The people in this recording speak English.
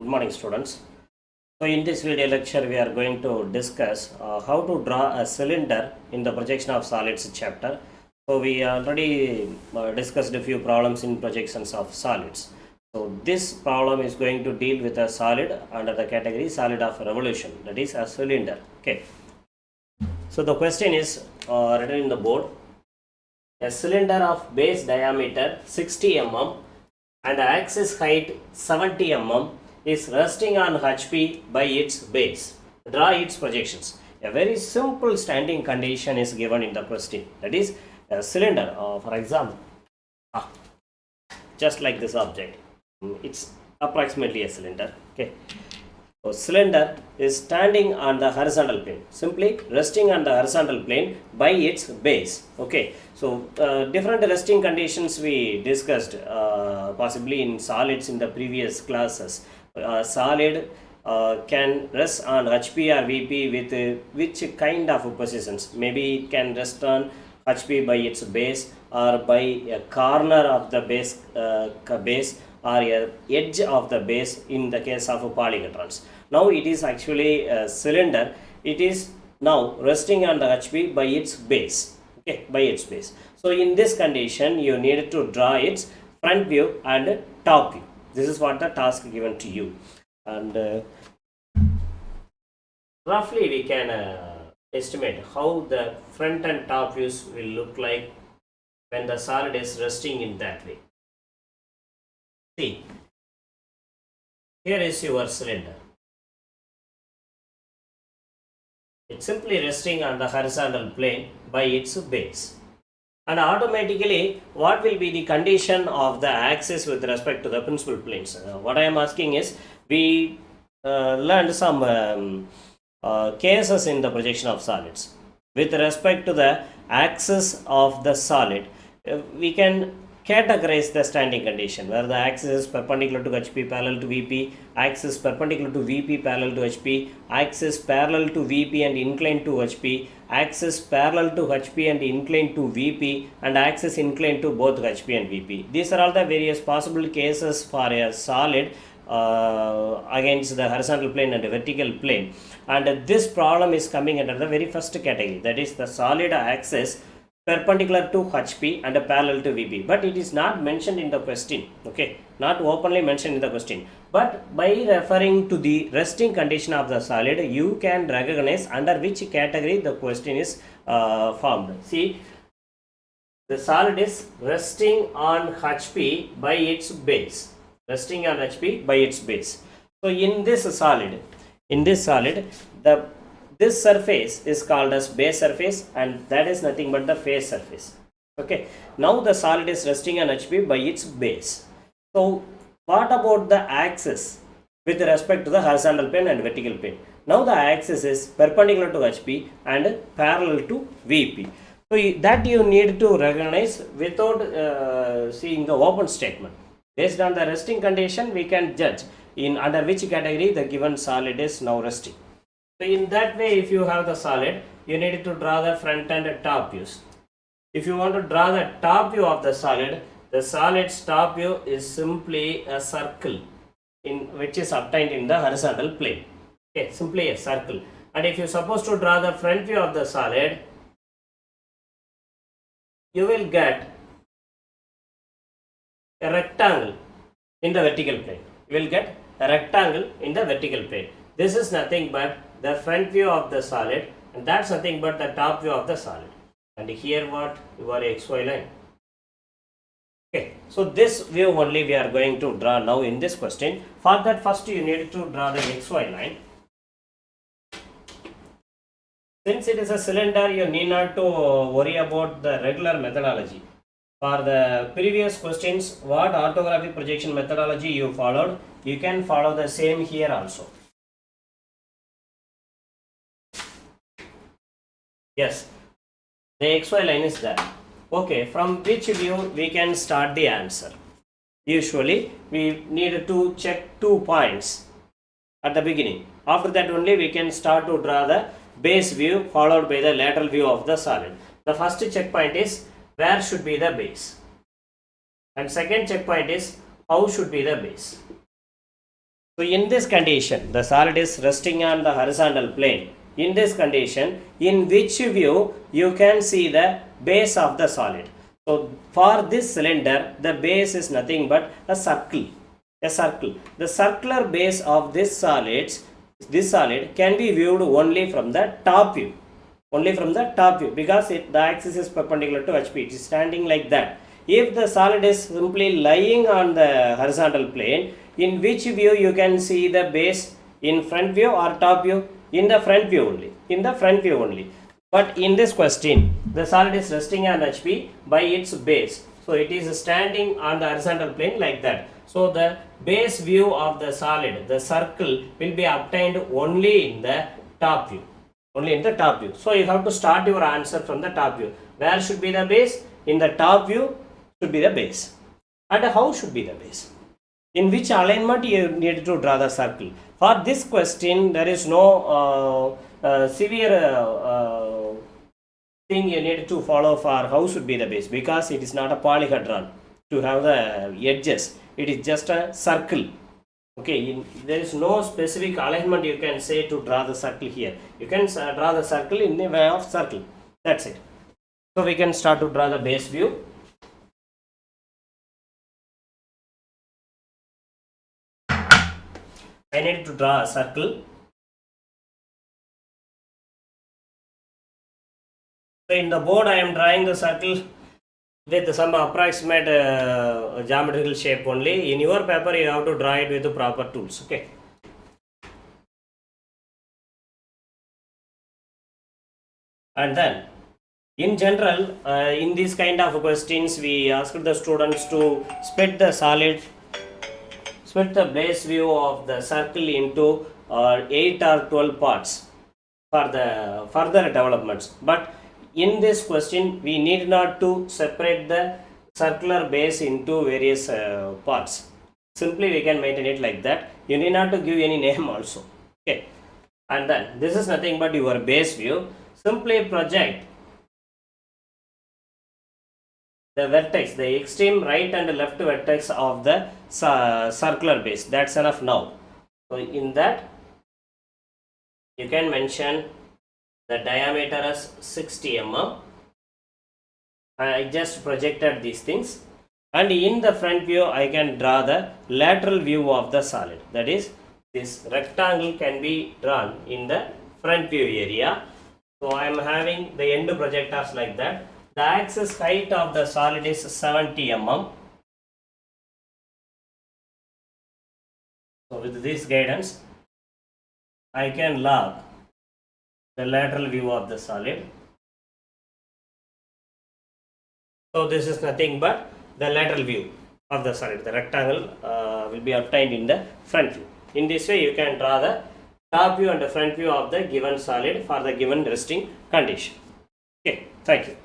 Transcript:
Good morning, students. So in this video lecture we are going to discuss how to draw a cylinder in the projection of solids chapter. So we already discussed a few problems in projections of solids. So this problem is going to deal with a solid under the category solid of revolution, that is a cylinder. Okay. So the question is written in the board. A cylinder of base diameter 60 mm and axis height 70 mm is resting on HP by its base. Draw its projections. A very simple standing condition is given in the question. That is a cylinder, for example, just like this object. It's approximately a cylinder. Okay. So cylinder is standing on the horizontal plane, simply resting on the horizontal plane by its base. Okay, so different resting conditions we discussed possibly in solids in the previous classes. Solid can rest on HP or VP with which kind of positions? Maybe it can rest on HP by its base or by a corner of the base or a edge of the base in the case of polyhedrons. Now it is actually a cylinder. It is now resting on the HP by its base. Okay, by its base. So in this condition, you need to draw its front view and top view. This is what the task given to you. And roughly we can estimate how the front and top views will look like when the solid is resting in that way. See, here is your cylinder. It's simply resting on the horizontal plane by its base. And automatically, what will be the condition of the axis with respect to the principal planes? What I am asking is, we learned some cases in the projection of solids. With respect to the axis of the solid, we can categorize the standing condition where the axis is perpendicular to HP parallel to VP, axis perpendicular to VP parallel to HP, axis parallel to VP and inclined to HP, axis parallel to HP and inclined to VP, and axis inclined to both HP and VP. These are all the various possible cases for a solid against the horizontal plane and the vertical plane. And this problem is coming under the very first category, that is the solid axis perpendicular to HP and parallel to VP, but it is not mentioned in the question. Okay, not openly mentioned in the question, but by referring to the resting condition of the solid, you can recognize under which category the question is formed. See, the solid is resting on HP by its base, resting on HP by its base. So in this solid, this surface is called as base surface, and that is nothing but the face surface. Okay, now the solid is resting on HP by its base. So what about the axis with respect to the horizontal plane and vertical plane? Now the axis is perpendicular to HP and parallel to VP. So that you need to recognize without seeing the open statement. Based on the resting condition, we can judge in under which category the given solid is now resting. So in that way, if you have the solid, you need to draw the front and top views. If you want to draw the top view of the solid's top view is simply a circle which is obtained in the horizontal plane. Okay, simply a circle. And if you are supposed to draw the front view of the solid, you will get a rectangle in the vertical plane. You will get a rectangle in the vertical plane. This is nothing but the front view of the solid, and that's nothing but the top view of the solid. And here what? Your XY line. Okay, so this view only we are going to draw now in this question. For that, first you need to draw the XY line. Since it is a cylinder, you need not to worry about the regular methodology. For the previous questions, what orthographic projection methodology you followed, you can follow the same here also. Yes, the XY line is there. Okay, from which view we can start the answer? Usually, we need to check 2 points at the beginning. After that only we can start to draw the base view followed by the lateral view of the solid. The first checkpoint is where should be the base, and second checkpoint is how should be the base. So in this condition, the solid is resting on the horizontal plane. In this condition, in which view you can see the base of the solid. So for this cylinder, the base is nothing but a circle. A circle. The circular base of this solid can be viewed only from the top view. Only from the top view, because the axis is perpendicular to HP. It is standing like that. If the solid is simply lying on the horizontal plane, in which view you can see the base, in front view or top view? In the front view only. In the front view only. But in this question, the solid is resting on HP by its base. So it is standing on the horizontal plane like that. So the base view of the solid, the circle, will be obtained only in the top view. Only in the top view. So you have to start your answer from the top view. Where should be the base? In the top view should be the base. And how should be the base? In which alignment you need to draw the circle? For this question, there is no severe thing you need to follow for how should be the base, because it is not a polyhedron to have the edges. It is just a circle. Okay, there is no specific alignment you can say to draw the circle here. You can draw the circle in the way of circle. That's it. So we can start to draw the base view. I need to draw a circle. So in the board I am drawing the circle with some approximate geometrical shape only. In your paper you have to draw it with the proper tools. Okay. And then in general, in these kind of questions, we ask the students to split the base view of the circle into 8 or 12 parts for the further developments. But in this question, we need not to separate the circular base into various parts. Simply we can maintain it like that. You need not to give any name also. Okay. And then this is nothing but your base view. Simply project the vertex, the extreme right and left vertex of the circular base. That's enough now. So in that you can mention the diameter as 60 mm. I just projected these things, and in the front view I can draw the lateral view of the solid. That is, this rectangle can be drawn in the front view area. So I am having the end projectors like that. The axis height of the solid is 70 mm. So with this guidance, I can log the lateral view of the solid. So this is nothing but the lateral view of the solid. The rectangle will be obtained in the front view. In this way, you can draw the top view and the front view of the given solid for the given resting condition. Okay, thank you.